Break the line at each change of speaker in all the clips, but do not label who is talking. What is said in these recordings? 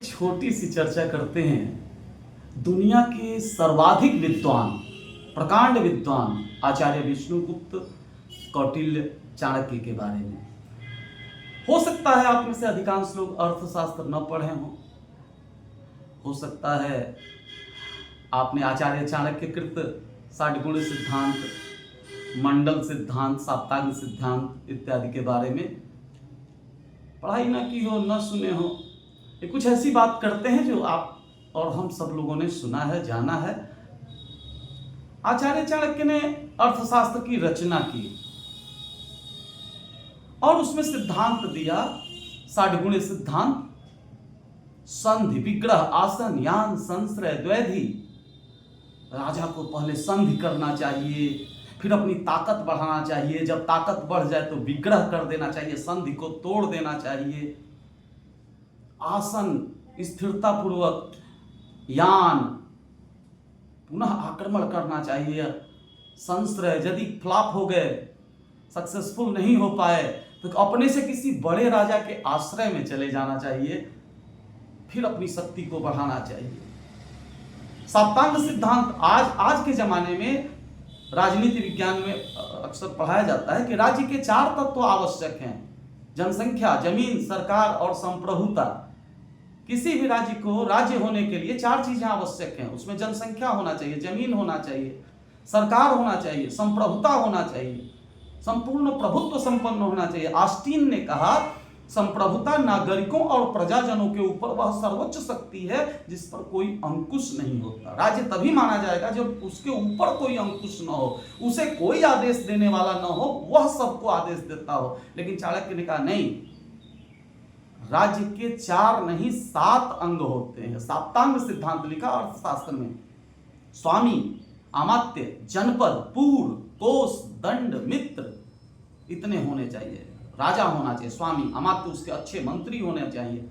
छोटी सी चर्चा करते हैं दुनिया के सर्वाधिक विद्वान, प्रकांड विद्वान आचार्य विष्णुगुप्त कौटिल्य चाणक्य के बारे में। हो सकता है आप में से अधिकांश लोग अर्थशास्त्र न पढ़े हों, हो सकता है आपने आचार्य चाणक्य कृत 60 गुण सिद्धांत, मंडल सिद्धांत, साप्तांग सिद्धांत इत्यादि के बारे में पढ़ाई न की हो, न सुने हो। ये कुछ ऐसी बात करते हैं जो आप और हम सब लोगों ने सुना है, जाना है। आचार्य चाणक्य ने अर्थशास्त्र की रचना की और उसमें सिद्धांत दिया 60 गुण सिद्धांत, संधि, विग्रह, आसन, यान, संश्रय, द्वैधि। राजा को पहले संधि करना चाहिए, फिर अपनी ताकत बढ़ाना चाहिए, जब ताकत बढ़ जाए तो विग्रह कर देना चाहिए, संधि को तोड़ देना चाहिए। आसन, स्थिरता पूर्वक, यान, पुनः आक्रमण करना चाहिए। संश्रय, यदि फ्लॉप हो गए, सक्सेसफुल नहीं हो पाए तो अपने से किसी बड़े राजा के आश्रय में चले जाना चाहिए, फिर अपनी शक्ति को बढ़ाना चाहिए। साप्तांग सिद्धांत आज के जमाने में राजनीति विज्ञान में अक्सर पढ़ाया जाता है कि राज्य के 4 तत्व आवश्यक हैं: जनसंख्या, जमीन, सरकार और संप्रभुता। किसी भी राज्य को राज्य होने के लिए 4 चीजें आवश्यक हैं। उसमें जनसंख्या होना चाहिए, जमीन होना चाहिए, सरकार होना चाहिए, संप्रभुता होना चाहिए, संपूर्ण प्रभुत्व संपन्न होना चाहिए। ऑस्टिन ने कहा, संप्रभुता नागरिकों और प्रजाजनों के ऊपर वह सर्वोच्च शक्ति है जिस पर कोई अंकुश नहीं होता। राज्य तभी माना जाएगा जब उसके ऊपर कोई अंकुश न हो, उसे कोई आदेश देने वाला न हो, वह सबको आदेश देता हो। लेकिन चाणक्य ने कहा नहीं, राज्य के 4 नहीं 7 अंग होते हैं। साप्तांग सिद्धांत लिखा अर्थशास्त्र में। स्वामी, अमात्य, जनपद, पूर, कोष, दंड, मित्र, इतने होने चाहिए। राजा होना चाहिए, स्वामी, अमात्य उसके अच्छे मंत्री होने चाहिए,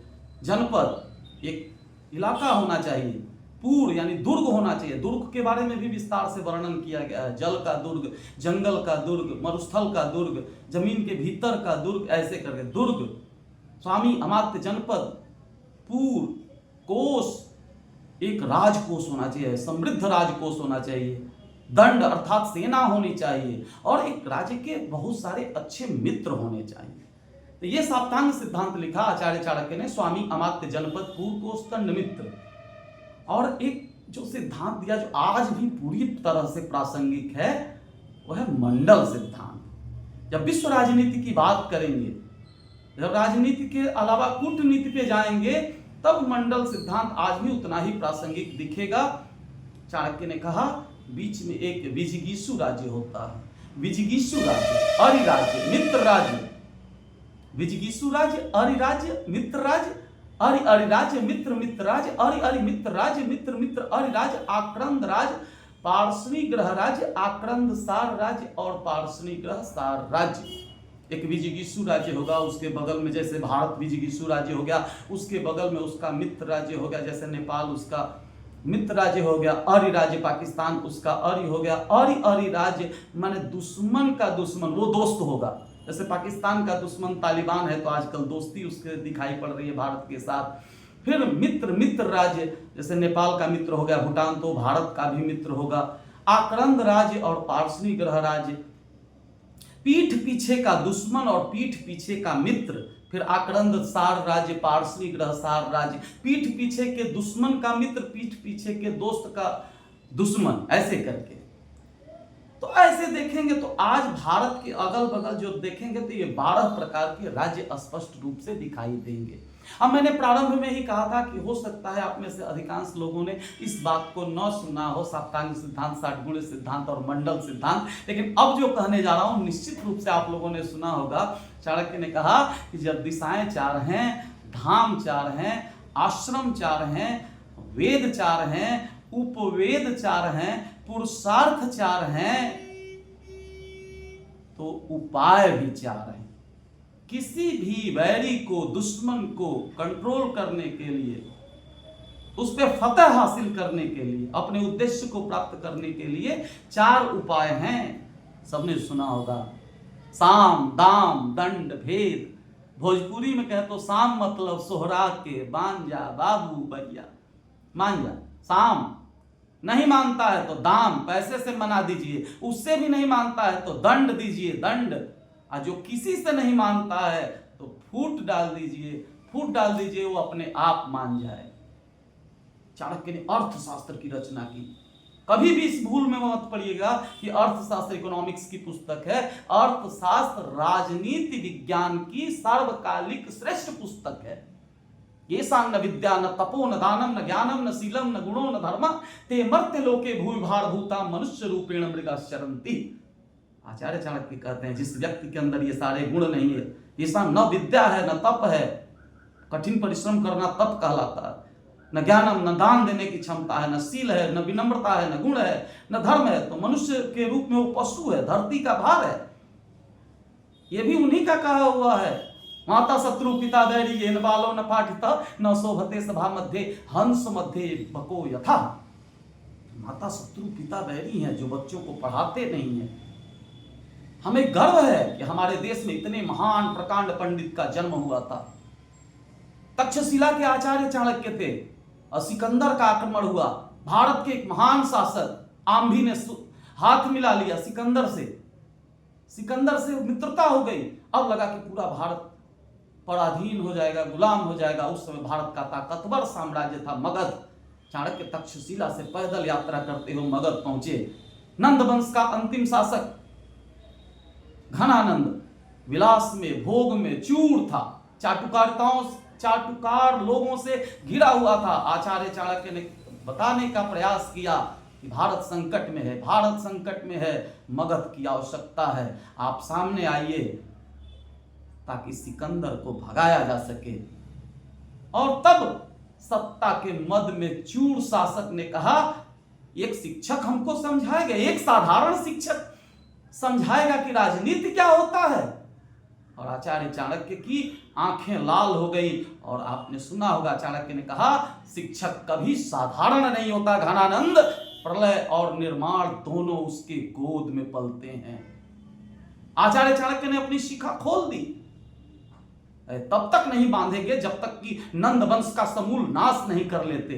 जनपद एक इलाका होना चाहिए, पूर यानी दुर्ग होना चाहिए। दुर्ग के बारे में भी विस्तार से वर्णन किया गया है। जल का दुर्ग, जंगल का दुर्ग, मरुस्थल का दुर्ग, जमीन के भीतर का दुर्ग, ऐसे करके दुर्ग, स्वामी, अमात्य, जनपद, पूर, कोष, एक राजकोष होना चाहिए, समृद्ध राजकोष होना चाहिए, दंड अर्थात सेना होनी चाहिए, और एक राज्य के बहुत सारे अच्छे मित्र होने चाहिए। तो ये साप्तांग सिद्धांत लिखा आचार्य चाणक्य ने। स्वामी, अमात्य, जनपद, पूर, कोष, दंड, मित्र। और एक जो सिद्धांत दिया जो आज भी पूरी तरह से प्रासंगिक है, वह है मंडल सिद्धांत। जब विश्व राजनीति की बात करेंगे, जब राजनीति के अलावा कूटनीति पे जाएंगे, तब मंडल सिद्धांत आज भी उतना ही प्रासंगिक दिखेगा। चाणक्य ने कहा, बीच में एक विजिगीषु राज्य होता है। विजिगीषु राज्य, अरिराज्य, मित्र राज्य। विजिगीषु राज्य, अरिराज्य, मित्र राज्य, अरिराज्य, मित्र, मित्र राज्य, अरि मित्र राज्य, मित्र, मित्र, अरिराज्य, आक्रंद राज्य, पार्षणी ग्रह राज्य, आक्रंद सार राज्य और पार्षणी ग्रह सार राज्य। एक विजिगीषु राज्य होगा, उसके बगल में जैसे भारत विजिगीषु राज्य हो गया, उसके बगल में उसका मित्र राज्य हो गया, जैसे नेपाल उसका मित्र राज्य हो गया। अरि राज्य पाकिस्तान उसका अरि हो गया। अरि राज्य माने दुश्मन का दुश्मन, वो दोस्त होगा। जैसे पाकिस्तान का दुश्मन तालिबान है, तो आजकल दोस्ती उसके दिखाई पड़ रही है भारत के साथ। फिर मित्र राज्य, जैसे नेपाल का मित्र हो गया भूटान, तो भारत का भी मित्र होगा। आक्रंद राज्य और पार्षणी ग्रह राज्य, पीठ पीछे का दुश्मन और पीठ पीछे का मित्र। फिर आक्रंद सार राज्य, पार्षणी ग्रह सार राज्य, पीठ पीछे के दुश्मन का मित्र, पीठ पीछे के दोस्त का दुश्मन, ऐसे करके। तो ऐसे देखेंगे तो आज भारत के अगल बगल जो देखेंगे तो ये 12 प्रकार के राज्य स्पष्ट रूप से दिखाई देंगे। अब मैंने प्रारंभ में ही कहा था कि हो सकता है आप में से अधिकांश लोगों ने इस बात को न सुना हो, साप्तांग सिद्धांत, 60 गुण सिद्धांत और मंडल सिद्धांत। लेकिन अब जो कहने जा रहा हूं निश्चित रूप से आप लोगों ने सुना होगा। चाणक्य ने कहा कि जब दिशाएं 4 हैं, धाम 4 हैं, आश्रम 4 हैं, वेद 4 हैं, उपवेद 4 हैं, पुरुषार्थ 4 हैं, तो उपाय भी 4 हैं। किसी भी वैरी को, दुश्मन को कंट्रोल करने के लिए, उस पर फतह हासिल करने के लिए, अपने उद्देश्य को प्राप्त करने के लिए 4 उपाय हैं। सबने सुना होगा, साम, दाम, दंड, भेद, भोजपुरी में कहे तो साम मतलब सोहरा के मान जा बाबू भैया, मान जा। साम नहीं मानता है तो दाम, पैसे से मना दीजिए। उससे भी नहीं मानता है तो दंड दीजिए, दंड। और जो किसी से नहीं मानता है तो फूट डाल दीजिए, फूट डाल दीजिए, वो अपने आप मान जाए। चाणक्य ने अर्थशास्त्र की रचना की। कभी भी इस भूल में मत पड़िएगा कि अर्थशास्त्र इकोनॉमिक्स की पुस्तक है। अर्थशास्त्र राजनीति विज्ञान की सर्वकालिक श्रेष्ठ पुस्तक है। ये सांग न विद्या न तपो न दानम न ज्ञानम न शीलम न गुणो न धर्म ते मर्त्य लोके भूविभार भूता मनुष्य रूपेण मृगाश्चरन्ति। आचार्य चाणक्य कहते हैं जिस व्यक्ति के अंदर ये सारे गुण नहीं है, ये सांग न विद्या है न तप है, कठिन परिश्रम करना तप कहलाता है, न ज्ञानम न दान देने की क्षमता है, न शील है, न विनम्रता है, न गुण है, न धर्म है, तो मनुष्य के रूप में वो पशु है, धरती का भार है। ये भी उन्हीं का कहा हुआ है। माता शत्रु पिता बैरी येन बालो न पाठिता न शोभते सभा मध्य हंस मध्य बको यथा। माता शत्रु पिता बैरी हैं जो बच्चों को पढ़ाते नहीं है। हमें गर्व है कि हमारे देश में इतने महान प्रकांड पंडित का जन्म हुआ था। तक्षशिला के आचार्य चाणक्य थे। और सिकंदर का आक्रमण हुआ, भारत के एक महान शासक आम्भी ने हाथ मिला लिया सिकंदर से मित्रता हो गई। अब लगा कि पूरा भारत पराधीन हो जाएगा, गुलाम हो जाएगा। उस समय भारत का ताकतवर साम्राज्य था मगध। चाणक्य तक्षशिला से पैदल यात्रा करते हुए मगध पहुंचे। नंद वंश का अंतिम शासक घनानंद विलास में भोग में चूर था, चाटुकार लोगों से घिरा हुआ था। आचार्य चाणक्य ने बताने का प्रयास किया कि भारत संकट में है, भारत संकट में है, मगध की आवश्यकता है, आप सामने आइए ताकि सिकंदर को भगाया जा सके। और तब सत्ता के मद में चूर शासक ने कहा, एक शिक्षक हमको समझाएगा, एक साधारण शिक्षक समझाएगा कि राजनीति क्या होता है। और आचार्य चाणक्य की आंखें लाल हो गई। और आपने सुना होगा चाणक्य ने कहा, शिक्षक कभी साधारण नहीं होता घनानंद, प्रलय और निर्माण दोनों उसके गोद में पलते हैं। आचार्य चाणक्य ने अपनी शिखा खोल दी। तब तक नहीं बांधेंगे जब तक कि नंद वंश का समूल नाश नहीं कर लेते।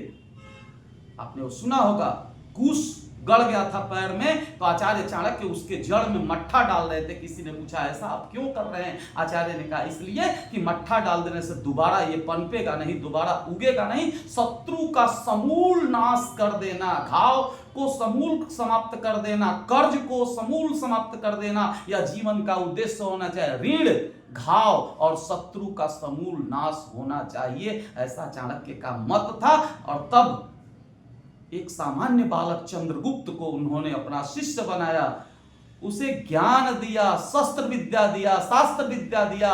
आपने वो सुना होगा, कुश गड़ गया था पैर में, तो आचार्य चाणक्य उसके जड़ में मट्ठा डाल रहे थे। किसी ने पूछा ऐसा आप क्यों कर रहे हैं? आचार्य ने कहा इसलिए कि मट्ठा डाल देने से दोबारा ये पनपेगा नहीं, दोबारा उगेगा नहीं। शत्रु का समूल नाश कर देना, घाव को समूल समाप्त कर देना, कर्ज को समूल समाप्त कर देना, यह जीवन का उद्देश्य होना चाहिए। ऋण, घाव और शत्रु का समूल नाश होना चाहिए, ऐसा चाणक्य का मत था। और तब एक सामान्य बालक चंद्रगुप्त को उन्होंने अपना शिष्य बनाया, उसे ज्ञान दिया, शस्त्र विद्या दिया, शास्त्र विद्या दिया।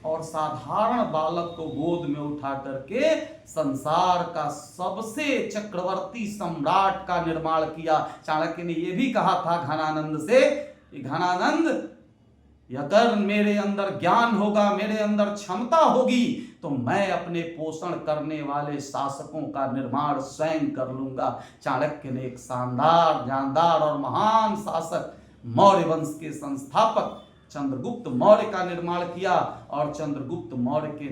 और साधारण बालक को गोद में उठा करके संसार का सबसे चक्रवर्ती सम्राट का निर्माण किया। चाणक्य ने यह भी कहा था घनानंद से कि घनानंद, अगर मेरे अंदर ज्ञान होगा, मेरे अंदर क्षमता होगी, तो मैं अपने पोषण करने वाले शासकों का निर्माण स्वयं कर लूंगा। चाणक्य ने एक शानदार, जानदार और महान शासक, मौर्य वंश के संस्थापक चंद्रगुप्त मौर्य का निर्माण किया। और चंद्रगुप्त मौर्य के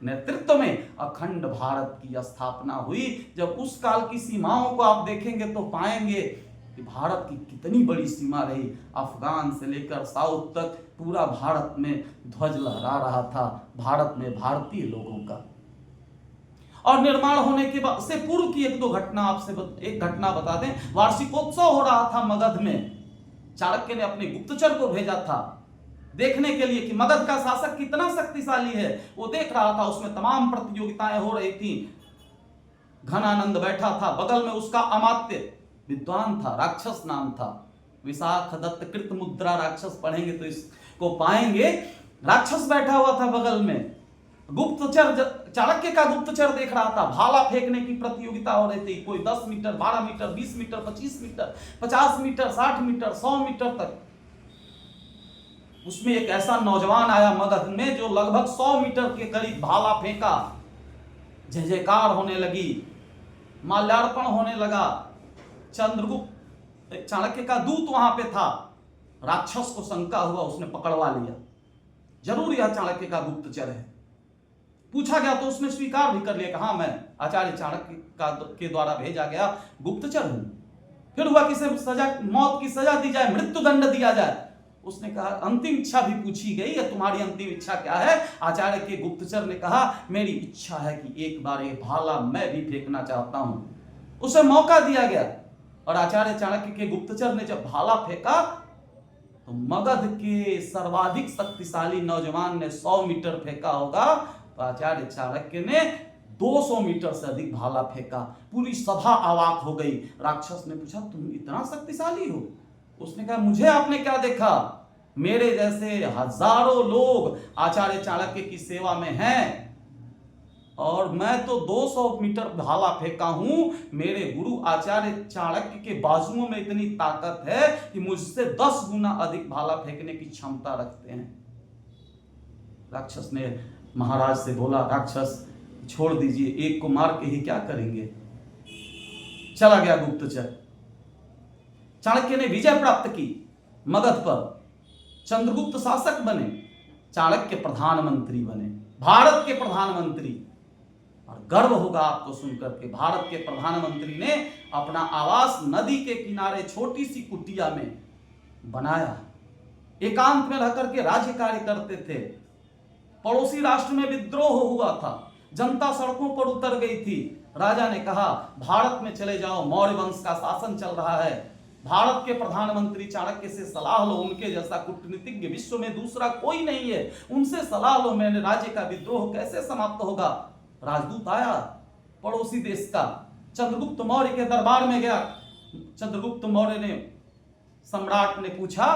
नेतृत्व में अखंड भारत की स्थापना हुई। जब उस काल की सीमाओं को आप देखेंगे तो पाएंगे कि भारत की कितनी बड़ी सीमा रही। अफगान से लेकर साउथ तक पूरा भारत में ध्वज लहरा रहा था, भारत में भारतीय लोगों का। और निर्माण होने के बाद से पूर्व की एक दो घटना आपसे एक घटना बता दें। वार्षिकोत्सव हो रहा था मगध में। चाणक्य ने अपने गुप्तचर को भेजा था देखने के लिए कि मगध का शासक कितना शक्तिशाली है। वो देख रहा था, उसमें तमाम प्रतियोगिताएं हो रही थी। घनानंद बैठा था, बगल में उसका अमात्य विद्वान था, राक्षस नाम था, विशाख दत्त कृत मुद्रा राक्षस, पढ़ेंगे तो इसको पाएंगे। राक्षस बैठा हुआ था बगल में। गुप्तचर, चाणक्य का गुप्तचर देख रहा था। भाला फेंकने की प्रतियोगिता हो रही थी, कोई 10 metre, 12 metre, 20 metre, 25 metre, 50 metre, 60 metre, 100 metre तक। उसमें एक ऐसा नौजवान आया मगध में जो लगभग 100 मीटर के करीब भाला फेंका। जय जयकार होने लगी, माल्यार्पण होने लगा। चंद्रगुप्त, चाणक्य का दूत वहां पे था। राक्षस को शंका हुआ, उसने पकड़वा लिया। जरूर यह चाणक्य का गुप्तचर है। पूछा गया तो उसने स्वीकार भी कर लिया कि हाँ, मैं आचार्य चाणक्य के द्वारा भेजा गया गुप्तचर हूं। फिर हुआ कि सजा, मौत की सजा दी जाए, मृत्यु दंड दिया जाए। उसने कहा, अंतिम इच्छा भी पूछी गई, या तुम्हारी अंतिम इच्छा क्या है? आचार्य के गुप्तचर ने कहा, मेरी इच्छा है कि एक बार ये भाला मैं भी फेंकना चाहता हूं। उसे मौका दिया गया और आचार्य चाणक्य के गुप्तचर ने जब भाला फेंका तो मगध के सर्वाधिक शक्तिशाली नौजवान ने 100 मीटर फेंका होगा, तो आचार्य चाणक्य ने 200 मीटर से अधिक भाला फेंका। पूरी सभा अवाक हो गई। राक्षस ने पूछा, तुम इतना शक्तिशाली हो? उसने कहा, मुझे आपने क्या देखा? मेरे जैसे हजारों लोग आचार्य चाणक्य की सेवा में हैं और मैं तो 200 मीटर भाला फेंका हूं। मेरे गुरु आचार्य चाणक्य के बाजुओं में इतनी ताकत है कि मुझसे 10 गुना अधिक भाला फेंकने की क्षमता रखते हैं। राक्षस ने महाराज से बोला, राक्षस छोड़ दीजिए, एक को मार के ही क्या करेंगे। चला गया गुप्तचर। चाणक्य ने विजय प्राप्त की मगध पर, चंद्रगुप्त शासक बने, चाणक्य प्रधानमंत्री बने, भारत के प्रधानमंत्री। और गर्व होगा आपको सुनकर के, भारत के प्रधानमंत्री ने अपना आवास नदी के किनारे छोटी सी कुटिया में बनाया। एकांत में रहकर के राज्य कार्य करते थे। पड़ोसी राष्ट्र में विद्रोह हुआ था, जनता सड़कों पर उतर गई थी। राजा ने कहा, भारत में चले जाओ, मौर्य वंश का शासन चल रहा है, भारत के प्रधानमंत्री चाणक्य से सलाह लो, उनके जैसा कूटनीतिज्ञ विश्व में दूसरा कोई नहीं है, उनसे सलाह लो, मैंने राज्य का विद्रोह कैसे समाप्त होगा। राजदूत आया पड़ोसी देश का, चंद्रगुप्त मौर्य के दरबार में गया। चंद्रगुप्त मौर्य ने, सम्राट ने पूछा,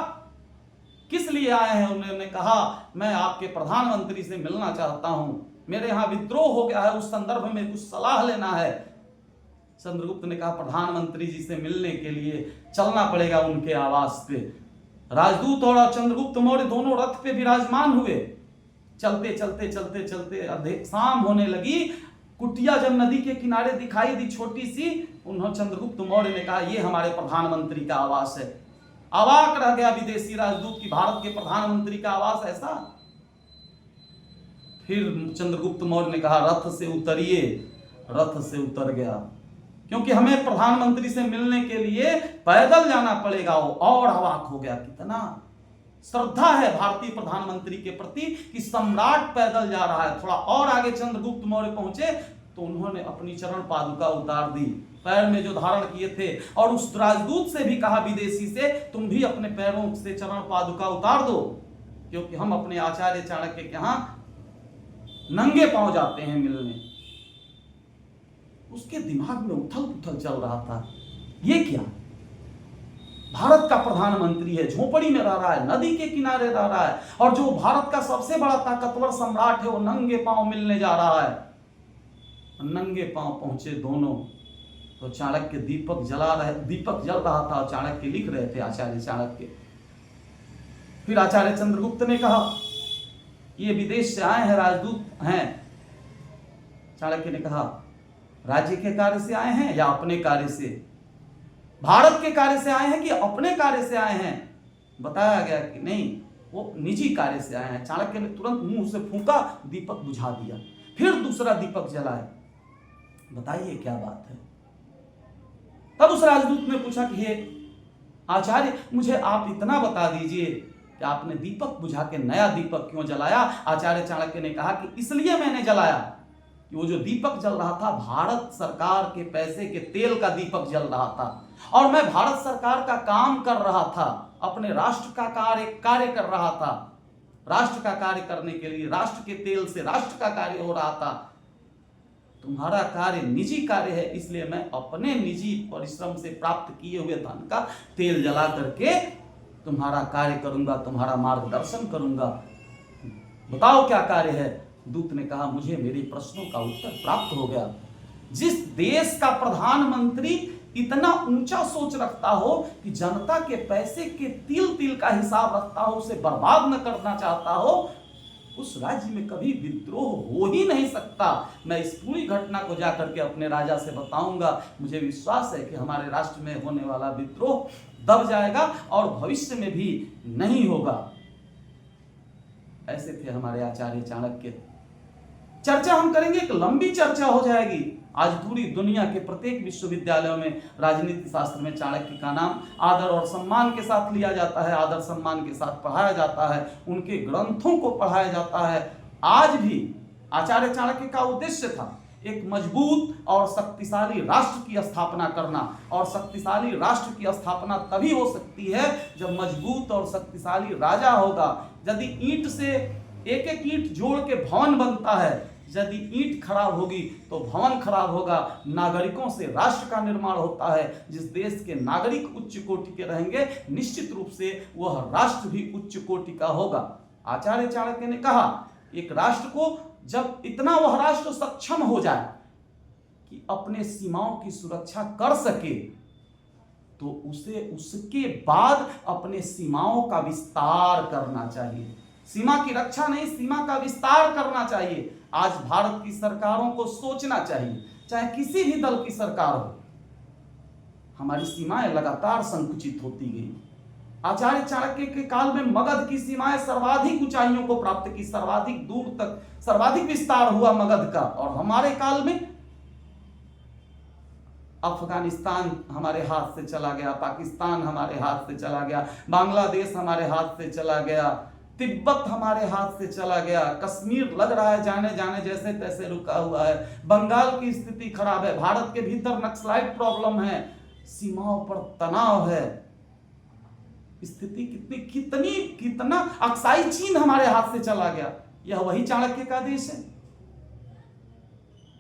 किस लिए आए हैं? उन्होंने कहा, मैं आपके प्रधानमंत्री से मिलना चाहता हूं, मेरे यहां विद्रोह हो गया है, उस संदर्भ में कुछ सलाह लेना है। चंद्रगुप्त ने कहा, प्रधानमंत्री जी से मिलने के लिए चलना पड़ेगा उनके आवास पे। राजदूत और चंद्रगुप्त मौर्य दोनों रथ पे विराजमान हुए। चलते चलते चलते चलते शाम होने लगी। कुटिया जब नदी के किनारे दिखाई दी छोटी सी, उन्होंने चंद्रगुप्त मौर्य ने कहा, यह हमारे प्रधानमंत्री का आवास है। अवाक रह गया विदेशी राजदूत की, भारत के प्रधानमंत्री का आवास ऐसा। फिर चंद्रगुप्त मौर्य ने कहा, रथ से उतरिए। रथ से उतर गया, क्योंकि हमें प्रधानमंत्री से मिलने के लिए पैदल जाना पड़ेगा। और अवाक हो गया, कितना श्रद्धा है भारतीय प्रधानमंत्री के प्रति कि सम्राट पैदल जा रहा है। थोड़ा और आगे चंद्रगुप्त मौर्य पहुंचे तो उन्होंने अपनी चरण पादुका उतार दी, पैर में जो धारण किए थे, और उस राजदूत से भी कहा, विदेशी से, तुम भी अपने पैरों से चरण पादुका उतार दो, क्योंकि हम अपने आचार्य चाणक्य के यहां नंगे पांव जाते हैं मिलने। उसके दिमाग में उथल पुथल चल रहा था, ये क्या, भारत का प्रधानमंत्री है, झोपड़ी में रह रहा है, नदी के किनारे रह रहा है, और जो भारत का सबसे बड़ा ताकतवर सम्राट है वो नंगे पांव मिलने जा रहा है। नंगे पांव पहुंचे दोनों तो चाणक्य दीपक जल रहा था और चाणक्य लिख रहे थे, आचार्य चाणक्य। फिर आचार्य चंद्रगुप्त ने कहा, ये विदेश से आए हैं, राजदूत हैं। चाणक्य ने कहा, राज्य के कार्य से आए हैं या अपने कार्य से? भारत के कार्य से आए हैं कि अपने कार्य से आए हैं? बताया गया कि नहीं, वो निजी कार्य से आए हैं। चाणक्य ने तुरंत मुंह से फूंका, दीपक बुझा दिया, फिर दूसरा दीपक जलाया। बताइए क्या बात है। तब उस राजदूत ने पूछा कि हे आचार्य, मुझे आप इतना बता दीजिए कि आपने दीपक बुझा के नया दीपक क्यों जलाया? आचार्य चाणक्य ने कहा कि इसलिए मैंने जलाया कि वो जो दीपक जल रहा था, भारत सरकार के पैसे के तेल का दीपक जल रहा था, और मैं भारत सरकार का काम कर रहा था, अपने राष्ट्र का कार्य कर रहा था। राष्ट्र का कार्य करने के लिए राष्ट्र के तेल से राष्ट्र का कार्य हो रहा था। तुम्हारा कार्य निजी कार्य है, इसलिए मैं अपने निजी परिश्रम से प्राप्त किए हुए धन का तेल जला करके तुम्हारा कार्य करूंगा, तुम्हारा मार्गदर्शन करूंगा। बताओ क्या कार्य है? दूत ने कहा, मुझे मेरे प्रश्नों का उत्तर प्राप्त हो गया। जिस देश का प्रधानमंत्री इतना ऊंचा सोच रखता हो कि जनता के पैसे के तिल तिल का हिसाब रखता हो, उसे बर्बाद न करना चाहता हो, उस राज्य में कभी विद्रोह हो ही नहीं सकता। मैं इस पूरी घटना को जाकर के अपने राजा से बताऊंगा। मुझे विश्वास है कि हमारे राष्ट्र में होने वाला विद्रोह दब जाएगा और भविष्य में भी नहीं होगा। ऐसे थे हमारे आचार्य चाणक्य। चर्चा हम करेंगे, एक लंबी चर्चा हो जाएगी। आज पूरी दुनिया के प्रत्येक विश्वविद्यालयों में राजनीति शास्त्र में चाणक्य का नाम आदर और सम्मान के साथ लिया जाता है, आदर सम्मान के साथ पढ़ाया जाता है, उनके ग्रंथों को पढ़ाया जाता है। आज भी आचार्य चाणक्य का उद्देश्य था एक मजबूत और शक्तिशाली राष्ट्र की स्थापना करना, और शक्तिशाली राष्ट्र की स्थापना तभी हो सकती है जब मजबूत और शक्तिशाली राजा होगा। यदि ईंट से एक एक ईंट जोड़ के भवन बनता है, यदि ईंट खराब होगी तो भवन खराब होगा। नागरिकों से राष्ट्र का निर्माण होता है। जिस देश के नागरिक उच्च कोटि के रहेंगे, निश्चित रूप से वह राष्ट्र भी उच्च कोटि का होगा। आचार्य चाणक्य ने कहा, एक राष्ट्र को जब इतना वह राष्ट्र सक्षम हो जाए कि अपने सीमाओं की सुरक्षा कर सके, तो उसे उसके बाद अपने सीमाओं का विस्तार करना चाहिए। सीमा की रक्षा नहीं, सीमा का विस्तार करना चाहिए। आज भारत की सरकारों को सोचना चाहिए, चाहे किसी भी दल की सरकार हो, हमारी सीमाएं लगातार संकुचित होती गई। आचार्य चाणक्य के काल में मगध की सीमाएं सर्वाधिक ऊंचाइयों को प्राप्त की, सर्वाधिक दूर तक सर्वाधिक विस्तार हुआ मगध का। और हमारे काल में अफगानिस्तान हमारे हाथ से चला गया, पाकिस्तान हमारे हाथ से चला गया, बांग्लादेश हमारे हाथ से चला गया, तिब्बत हमारे हाथ से चला गया, कश्मीर लग रहा है जाने जाने जैसे तैसे रुका हुआ है, बंगाल की स्थिति खराब है, भारत के भीतर नक्सलाइट प्रॉब्लम है, सीमाओं पर तनाव है। स्थिति कितना अक्साई चीन हमारे हाथ से चला गया। यह वही चाणक्य का देश है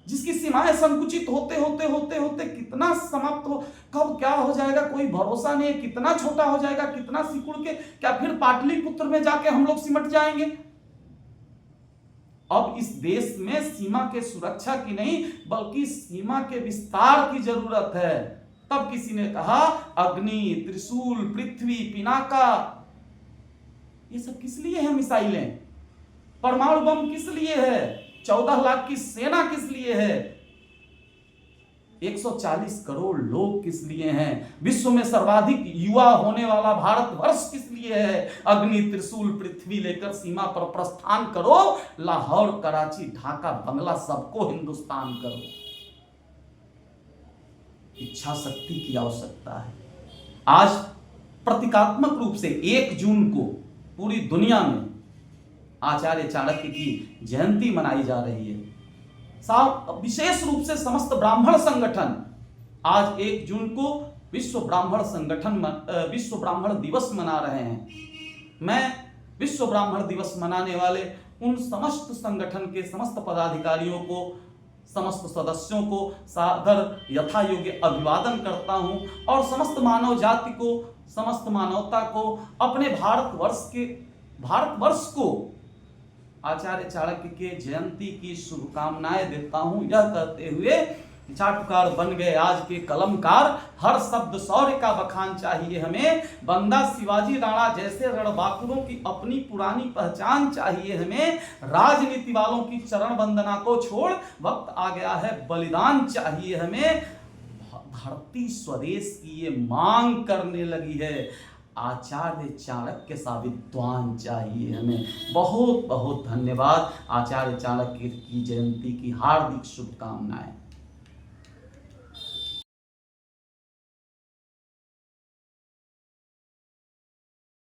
जिसकी सीमाएं संकुचित होते होते होते होते कितना समाप्त हो, कब क्या हो जाएगा कोई भरोसा नहीं है, कितना छोटा हो जाएगा, कितना सिकुड़ के, क्या फिर पाटलिपुत्र में जाके हम लोग सिमट जाएंगे। अब इस देश में सीमा के सुरक्षा की नहीं बल्कि सीमा के विस्तार की जरूरत है। तब किसी ने कहा, अग्नि, त्रिशूल, पृथ्वी, पिनाका, ये सब किस लिए है? मिसाइलें, परमाणु बम किस लिए है? 14 लाख की सेना किस लिए है? 140 करोड़ लोग किस लिए हैं? विश्व में सर्वाधिक युवा होने वाला भारतवर्ष किस लिए है? अग्नि, त्रिशूल, पृथ्वी लेकर सीमा पर प्रस्थान करो, लाहौर, कराची, ढाका, बंगला, सबको हिंदुस्तान करो। इच्छा शक्ति की आवश्यकता है। आज प्रतीकात्मक रूप से 1 जून को पूरी दुनिया में आचार्य चाणक्य की जयंती मनाई जा रही है। विशेष रूप से समस्त ब्राह्मण संगठन आज 1 जून को विश्व ब्राह्मण दिवस मना रहे हैं। मैं विश्व ब्राह्मण दिवस मनाने वाले उन समस्त संगठन के समस्त पदाधिकारियों को, समस्त सदस्यों को सादर यथा योग्य अभिवादन करता हूं और समस्त मानव जाति को, समस्त मानवता को, अपने भारतवर्ष को आचार्य चाणक्य के जयंती की शुभकामनाएं देता हूं। यह कहते हुए, चाटुकार बन गए आज के कलमकार, हर शब्द शौर्य का बखान चाहिए हमें, बंदा शिवाजी राणा जैसे रणबांकुरों की अपनी पुरानी पहचान चाहिए हमें, राजनीति वालों की चरण वंदना को छोड़ वक्त आ गया है बलिदान चाहिए हमें, धरती स्वदेश की ये मांग करने लगी है, आचार्य चाणक्य सा विद्वान चाहिए हमें। बहुत बहुत धन्यवाद। आचार्य चाणक्य की जयंती की हार्दिक शुभकामनाएं।